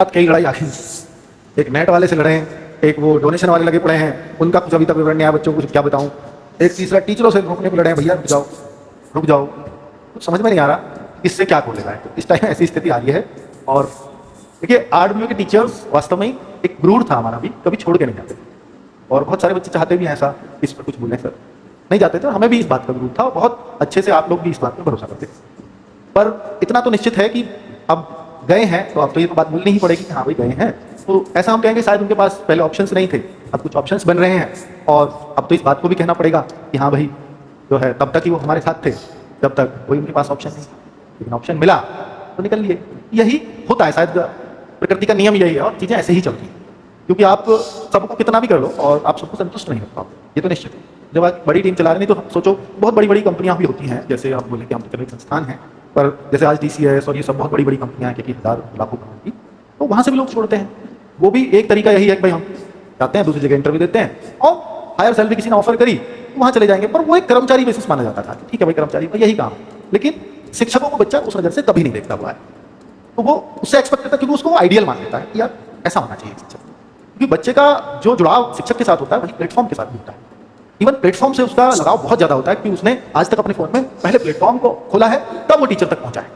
साथ कई लड़ाई आखिर, एक नेट वाले से लड़े हैं, एक वो डोनेशन वाले लगे पड़े हैं, उनका कुछ अभी तक विवरण नहीं आया, बच्चों को क्या बताऊं। एक तीसरा टीचरों से रोकने को लड़े हैं, भैया रुक जाओ। तो समझ में नहीं आ रहा इससे क्या खोलेगा है। तो इस टाइम ऐसी स्थिति आ रही है। और देखिए आरडब्ल्यू के टीचर्स वास्तव में एक गुरूर था हमारा भी, कभी छोड़ के नहीं जाते। और बहुत सारे बच्चे चाहते भी हैं ऐसा, इस पर कुछ बोलें सर, नहीं जाते थे। हमें भी इस बात का गुरूर था और बहुत अच्छे से आप लोग भी इस बात पर भरोसा करते। पर इतना तो निश्चित है कि अब गए हैं तो अब तो ये तो बात बोलनी ही पड़ेगी कि हाँ भाई गए हैं। तो ऐसा हम कहेंगे शायद उनके पास पहले ऑप्शंस नहीं थे, अब कुछ ऑप्शंस बन रहे हैं। और अब तो इस बात को भी कहना पड़ेगा कि हाँ भाई जो है तब तक ही वो हमारे साथ थे, जब तक कोई उनके पास ऑप्शन नहीं, लेकिन ऑप्शन मिला तो निकल लिए। यही होता है, शायद प्रकृति का नियम यही है और चीज़ें ऐसे ही चलती हैं। क्योंकि आप सबको कितना भी कर लो और आप सबको संतुष्ट नहीं रख पाओगे, ये तो निश्चित है। जब आप बड़ी टीम चला रहे नहीं तो सोचो बहुत बड़ी बड़ी कंपनियां भी होती हैं, जैसे आप बोले कि हम तो एक संस्थान है, पर जैसे आज DCS और ये सब बहुत बड़ी बड़ी कंपनियां हैं कि हज़ार लाखों करोड़ की, तो वहाँ से भी लोग छोड़ते हैं। वो भी एक तरीका यही है कि भाई हम जाते हैं दूसरी जगह इंटरव्यू देते हैं और हायर सैलरी किसी ने ऑफर करी तो वहाँ चले जाएंगे। पर वो एक कर्मचारी बेसिस माना जाता था, ठीक है भाई कर्मचारी का यही काम। लेकिन शिक्षकों को बच्चा उस नज़र से कभी नहीं देखता हुआ है, तो वो उससे एक्सपेक्ट करता है, क्योंकि उसको वो आइडियल मान लेता है कि यार ऐसा होना चाहिए शिक्षक। क्योंकि बच्चे का जो जुड़ाव शिक्षक के साथ होता है वही प्लेटफॉर्म के साथ भी होता है। इवन प्लेटफॉर्म से उसका लगाव बहुत ज़्यादा होता है कि उसने आज तक अपने फ़ोन में पहले प्लेटफॉर्म को खोला है तब वो टीचर तक पहुंचा है।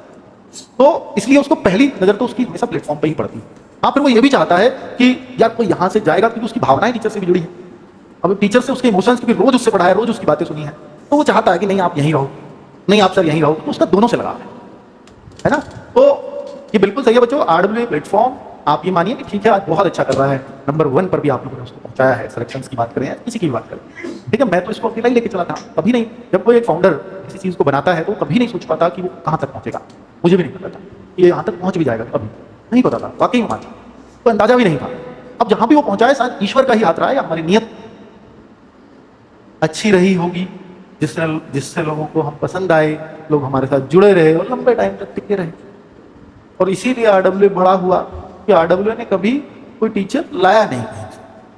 तो इसलिए उसको पहली नज़र तो उसकी हमेशा प्लेटफॉर्म पे ही पड़ती है। हाँ, फिर वो ये भी चाहता है कि यार कोई यहाँ से जाएगा, क्योंकि उसकी भावनाएं टीचर से भी जुड़ी है। अब टीचर से उसके इमोशंस, क्योंकि रोज उससे पढ़ा है, रोज उसकी बातें सुनी है, तो वो चाहता है कि नहीं आप यहीं रहो, नहीं आप सर यहीं रहो। तो उसका दोनों से लगाव है ना। तो ये बिल्कुल सही है बच्चों। आरडब्ल्यू प्लेटफॉर्म आप ये मानिए कि ठीक है आज बहुत अच्छा कर रहा है, नंबर 1 पर भी आप लोगों ने उसको पहुंचाया है। सिलेक्शंस की बात करें या किसी की भी बात करें, ठीक है, मैं तो इसको अकेला ही लेके चला था, कभी नहीं। जब कोई एक फाउंडर किसी चीज़ को बनाता है तो कभी नहीं सोच पाता कि वो कहाँ तक पहुँचेगा। मुझे भी नहीं पता था कि ये यहाँ तक पहुँच भी जाएगा, कभी नहीं पता था, वाकई में पहुँचा, तो अंदाजा भी नहीं था। अब जहाँ भी वो पहुँचा है शायद ईश्वर का ही हाथ रहा है या हमारी नीयत अच्छी रही होगी, जिससे लोगों को हम पसंद आए, लोग हमारे साथ जुड़े रहे और लंबे टाइम तक टिके रहे। और इसीलिए आरडब्ल्यू बड़ा हुआ कि आरडब्ल्यू ने कभी कोई टीचर लाया नहीं,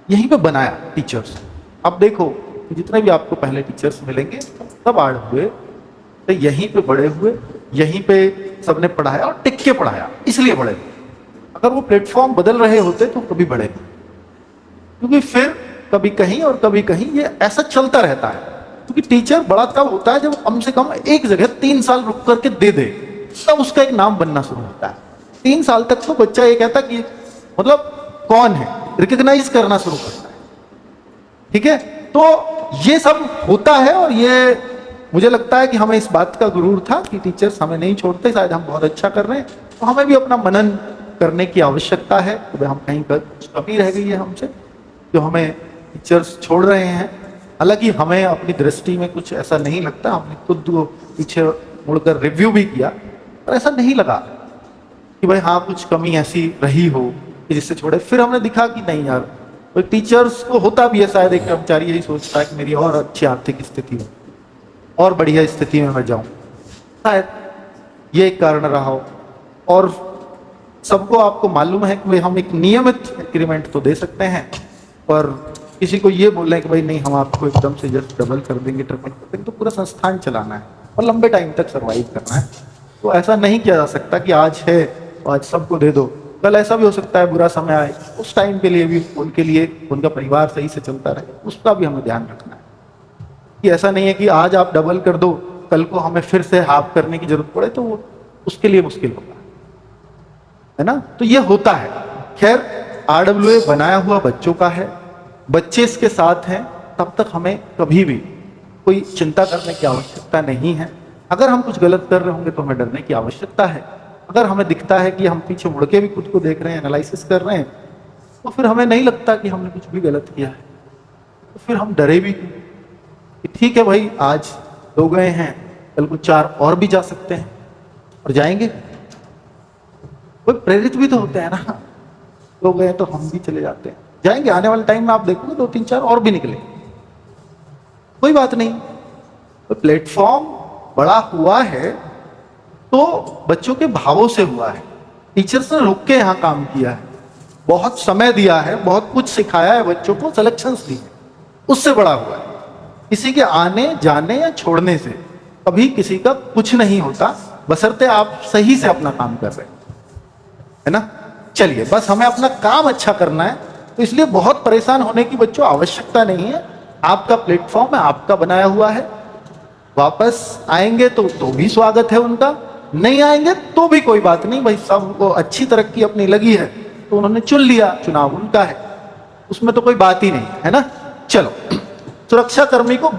यहीं पे बनाया टीचर्स। अब देखो जितने भी आपको पहले टीचर्स मिलेंगे सब आरडब्ल्यू तो यहीं पे बड़े हुए, यहीं पे सबने पढ़ाया और टिक के पढ़ाया, इसलिए बड़े। अगर वो प्लेटफॉर्म बदल रहे होते तो कभी बड़े नहीं, क्योंकि फिर कभी कहीं और कभी कहीं ये ऐसा चलता रहता है। क्योंकि टीचर बड़ा तब होता है जब कम से कम एक जगह 3 साल रुक करके दे दे, तब उसका एक नाम बनना शुरू होता है। 3 साल तक तो बच्चा ये कहता कि मतलब कौन है, रिकॉग्नाइज करना शुरू करता है, ठीक है। तो ये सब होता है और ये मुझे लगता है कि हमें इस बात का गुरूर था कि टीचर्स हमें नहीं छोड़ते, शायद हम बहुत अच्छा कर रहे हैं, तो हमें भी अपना मनन करने की आवश्यकता है कि हम कहीं पर कुछ कमी रह गई है हमसे, जो हमें टीचर्स छोड़ रहे हैं। हालांकि हमें अपनी दृष्टि में कुछ ऐसा नहीं लगता, हमने खुद पीछे मुड़कर रिव्यू भी किया, पर ऐसा नहीं लगा कि भाई हाँ कुछ कमी ऐसी रही हो कि जिससे छोड़े। फिर हमने दिखा कि नहीं यार, कोई टीचर्स को होता भी है, शायद एक कर्मचारी यही सोचता है कि मेरी और अच्छी आर्थिक स्थिति हो और बढ़िया स्थिति में मैं जाऊँ, शायद ये एक कारण रहा हो। और सबको आपको मालूम है कि भाई हम एक नियमित इंक्रीमेंट तो दे सकते हैं, पर किसी को ये बोल रहे हैं कि भाई नहीं हम आपको एकदम से जस्ट डबल कर देंगे, ट्रिपल कर देंगे, तो पूरा संस्थान चलाना है और लंबे टाइम तक सर्वाइव करना है। तो ऐसा नहीं किया जा सकता कि आज है तो आज सबको दे दो, कल ऐसा भी हो सकता है बुरा समय आए, उस टाइम के लिए भी उनके लिए उनका परिवार सही से चलता रहे, उसका भी हमें ध्यान रखना है। कि ऐसा नहीं है कि आज आप डबल कर दो, कल को हमें फिर से हाफ करने की जरूरत पड़े तो वो उसके लिए मुश्किल होगा, है ना। तो ये होता है। खैर आरडब्ल्यूए बनाया हुआ बच्चों का है, बच्चे इसके साथ हैं, तब तक हमें कभी भी कोई चिंता करने की आवश्यकता नहीं है। अगर हम कुछ गलत कर रहे होंगे तो हमें डरने की आवश्यकता है। अगर हमें दिखता है कि हम पीछे मुड़ के भी खुद को देख रहे हैं, एनालिसिस कर रहे हैं, तो फिर हमें नहीं लगता कि हमने कुछ भी गलत किया है, तो फिर हम डरे भी कि ठीक है भाई आज 2 गए हैं, कल को 4 और भी जा सकते हैं और जाएंगे। कोई प्रेरित भी तो होते हैं ना, 2 गए तो हम भी चले जाते हैं, जाएंगे। आने वाले टाइम में आप देखोगे 2, 3, 4 और भी निकले, कोई बात नहीं। तो प्लेटफॉर्म बड़ा हुआ है तो बच्चों के भावों से हुआ है। टीचर्स ने रुक के यहाँ काम किया है, बहुत समय दिया है, बहुत कुछ सिखाया है बच्चों को, सिलेक्शंस दी है, उससे बड़ा हुआ है। किसी के आने जाने या छोड़ने से कभी किसी का कुछ नहीं होता, बशर्ते आप सही से अपना काम कर रहे हैं, है ना। चलिए, बस हमें अपना काम अच्छा करना है, तो इसलिए बहुत परेशान होने की बच्चों आवश्यकता नहीं है। आपका प्लेटफॉर्म है, आपका बनाया हुआ है। वापस आएंगे तो भी स्वागत है उनका, नहीं आएंगे तो भी कोई बात नहीं भाई, सबको अच्छी तरक्की अपनी लगी है तो उन्होंने चुन लिया, चुनाव उनका है, उसमें तो कोई बात ही नहीं है ना। चलो, सुरक्षा कर्मी को